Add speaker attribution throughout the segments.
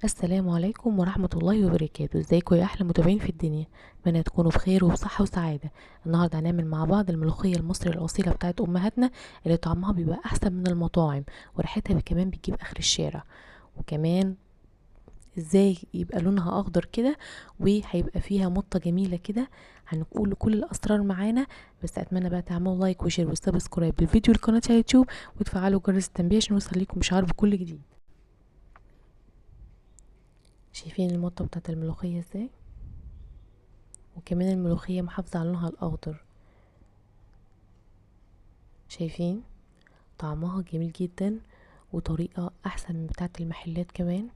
Speaker 1: السلام عليكم ورحمة الله وبركاته. ازيكم يا احلى متابعين في الدنيا؟ اتمنى تكونوا بخير وبصحة وسعادة. النهاردة هنعمل مع بعض الملوخية المصري الأصيلة بتاعت أمهاتنا، اللي طعمها بيبقى أحسن من المطاعم وريحتها كمان بتجيب آخر الشارع. وكمان ازاي يبقى لونها أخضر كده وهيبقى فيها مطة جميلة كده. هنقول كل الأسرار معانا، بس أتمنى بقى تعملوا لايك وشير وسبسكرايب للفيديو لقناة اليوتيوب، وتفعلوا جرس التنبيه عشان يوصل لكم إشعار بكل جديد. شايفين المطة بتاعت الملوخية ازاي؟ وكمان الملوخية محافظة على لونها الأخضر. شايفين طعمها جميل جدا، وطريقة أحسن من بتاعة المحلات كمان.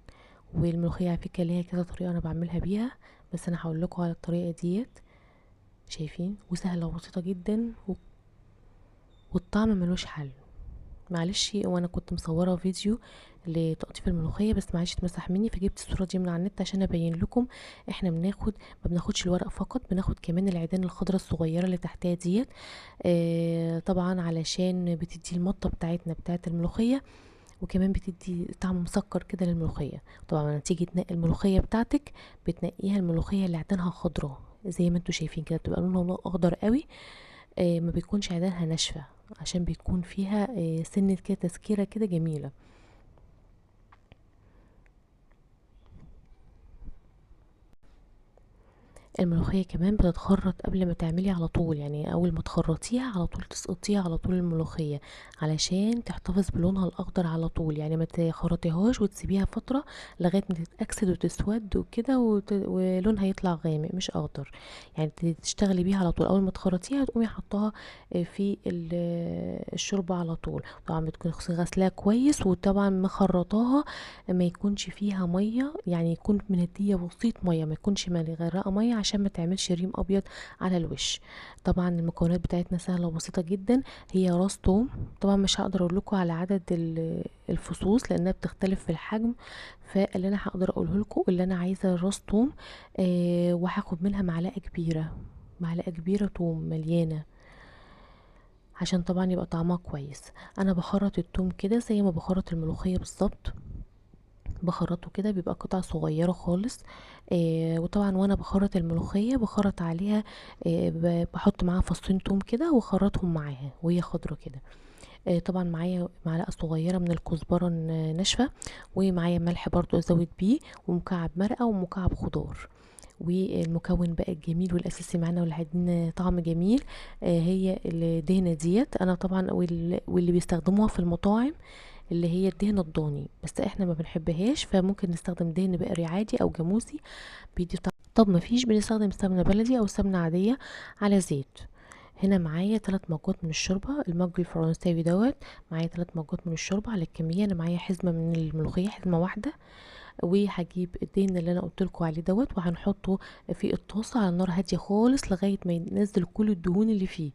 Speaker 1: والملوخية على فكرة ليها كذا طريقة أنا بعملها بيها، بس أنا هقول لكم على الطريقة ديت. شايفين وسهلة وبسيطة جدا والطعم ملوش حل. معلش وانا كنت مصوره فيديو لتقطيف الملوخيه، بس معلش اتمسح مني، فجبت الصوره دي من على النت عشان ابين لكم. احنا ما بناخدش الورق فقط، بناخد كمان العيدان الخضراء الصغيره اللي تحتها ديت. طبعا علشان بتدي المطه بتاعتنا بتاعت الملوخيه، وكمان بتدي طعم مسكر كده للملوخيه. طبعا لما تيجي تنقي الملوخيه بتاعتك، بتنقيها الملوخيه اللي عيدانها خضراء زي ما انتوا شايفين كده، بتبقى لونها اخضر قوي. ما بيكونش عيدانها ناشفة، عشان بيكون فيها سنة كده تسكيرة كده جميلة. الملوخية كمان بتتخرط قبل ما تعملي على طول، يعني اول ما تخرطيها على طول تسقطيها على طول الملوخية، علشان تحتفظ بلونها الاخضر على طول. يعني ما تخرطيهاش وتسيبيها فترة لغاية ما تتأكسد وتسود وكده ولونها يطلع غامق مش اخضر. يعني تشتغلي بيها على طول، اول ما تخرطيها تقومي حطها في الشوربة على طول. طبعا بتكون غسلاها كويس، وطبعا مخرطاها ما يكونش فيها ميه، يعني يكون منديه بسيط ميه، ما يكونش مغرقه ميه عشان ما تعملش ريم ابيض على الوش. طبعا المكونات بتاعتنا سهله وبسيطه جدا. هي راس توم. طبعا مش هقدر اقول لكم على عدد الفصوص لانها بتختلف في الحجم، فاللي انا هقدر اقوله لكم اللي انا عايزه راس توم. وهاخد منها معلقه كبيره، معلقه كبيره توم مليانه، عشان طبعا يبقى طعمها كويس. انا بخرط التوم كده زي ما بخرط الملوخيه بالظبط، بخرطه كده بيبقى قطع صغيرة خالص. وطبعا وانا بخرط الملوخية بخرط عليها، بحط معاها فصين توم كده وخرطهم معاها وهي خضرة كده. طبعا معايا معلقة صغيرة من الكزبرة ناشفة، ومعايا ملح برضو ازود بيه، ومكعب مرقة ومكعب خضار. والمكون بقى الجميل والاساسي معانا واللي هيدينا طعم جميل، هي الدهنة ديت. انا طبعا واللي بيستخدموها في المطاعم اللي هي الدهن الضاني، بس احنا ما بنحبهاش، فممكن نستخدم دهن بقري عادي او جاموسي بيدي طعم. طب ما فيش، بنستخدم سمنة بلدي او سمنة عادية على زيت. هنا معايا 3 مجات من الشوربة، المج الفرنساوي دوت. معايا 3 مجات من الشوربة على الكمية. انا معايا حزمة من الملوخية، حزمة واحدة. وهجيب الدهن اللي انا قلت لكم عليه دوت، وهنحطه في الطاسة على نار هادية خالص لغاية ما ينزل كل الدهون اللي فيه.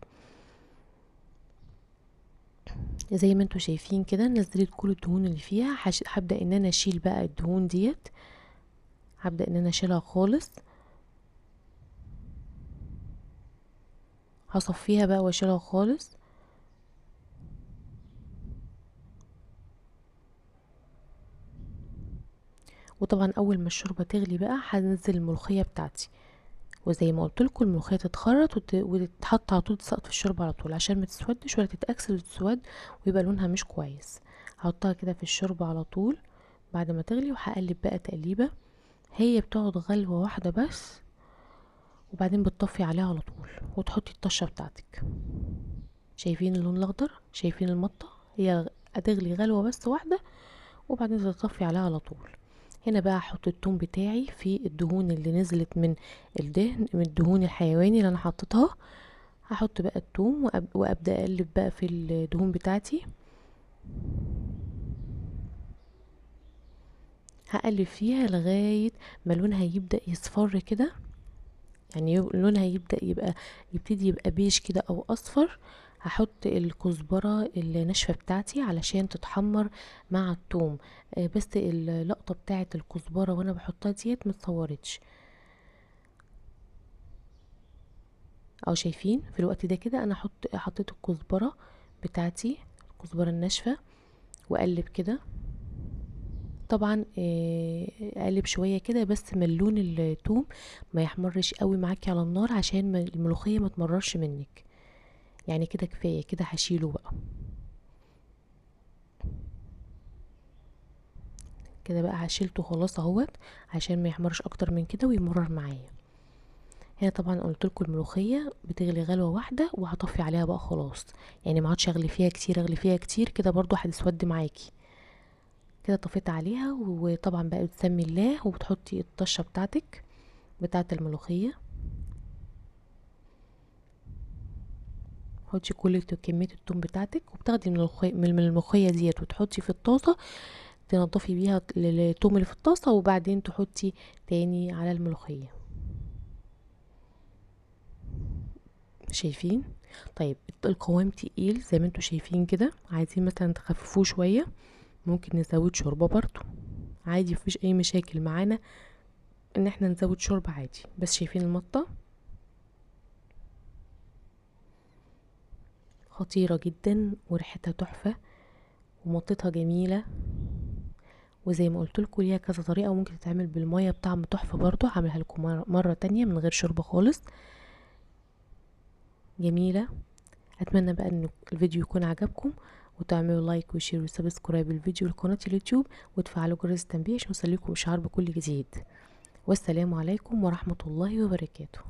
Speaker 1: زي ما انتوا شايفين كده نزلت كل الدهون اللي فيها. هبدأ ان انا اشيل بقى الدهون ديت، هبدأ ان انا اشيلها خالص. هصفيها بقى واشيلها خالص. وطبعا اول ما الشوربه تغلي بقى هنزل الملوخيه بتاعتي، وزي ما قلت لكم الملوخيه تتخرط وتتحط على طول، تسقط في الشوربه على طول عشان ما تسودش ولا تتاكسد وتسود ويبقى لونها مش كويس. هحطها كده في الشوربه على طول بعد ما تغلي، وهقلب بقى تقليبه. هي بتقعد غلوه واحده بس، وبعدين بتطفي عليها على طول وتحطي الطشه بتاعتك. شايفين اللون الاخضر؟ شايفين المطه؟ هي هتغلي غلوه بس واحده، وبعدين تطفي عليها على طول. هنا بقى هحط التوم بتاعي في الدهون اللي نزلت من الدهن، من الدهون الحيواني اللي انا حطيتها. هحط بقى التوم وابدا اقلب بقى في الدهون بتاعتي. هقلب فيها لغايه ما لونها يبدا يصفر كده، يعني لونها يبتدي يبقى بيج كده او اصفر. هحط الكزبرة الناشفة بتاعتي علشان تتحمر مع الثوم. بس اللقطة بتاعت الكزبرة وانا بحطها ديت متصورتش. او شايفين في الوقت ده كده انا حطيت الكزبرة بتاعتي، الكزبرة الناشفة، واقلب كده. طبعا اقلب شويه كده بس من لون التوم ما يحمرش قوي معاكي على النار عشان الملوخيه ما تمررش منك. يعني كده كفايه كده، هشيله بقى كده بقى، هشيلته خلاص اهوت عشان ما يحمرش اكتر من كده ويمرر معايا. هنا طبعا قلت لكم الملوخيه بتغلي غلوه واحده وهطفي عليها بقى خلاص، يعني ما عادش اغلي فيها كتير، اغلي فيها كتير كده برضو هتسود معاكي. كده طفيت عليها، وطبعا بقى بتسمي الله وبتحطي الطشه بتاعتك بتاعه الملوخيه. حطي كل كميه التوم بتاعتك، وبتاخدي من الملوخيه ديت وتحطي في الطاسه، تنضفي بيها التوم اللي في الطاسه، وبعدين تحطي تاني على الملوخيه. شايفين؟ طيب القوام تقيل زي ما انتوا شايفين كده، عايزين مثلا تخففوه شويه ممكن نزود شوربه برضو عادي، مفيش اي مشاكل معانا ان احنا نزود شوربه عادي. بس شايفين المطه خطيره جدا وريحتها تحفه ومطتها جميله. وزي ما قلت لكم ليها كذا طريقه، وممكن تتعمل بالميه بطعم تحفه برضو، هعملها لكم مرة تانية من غير شوربه خالص، جميله. اتمنى بقى ان الفيديو يكون عجبكم، وتعملوا لايك وشير وسبسكرايب الفيديو لقناه اليوتيوب، وتفعلوا جرس التنبيه عشان يوصلكم اشعار بكل جديد. والسلام عليكم ورحمه الله وبركاته.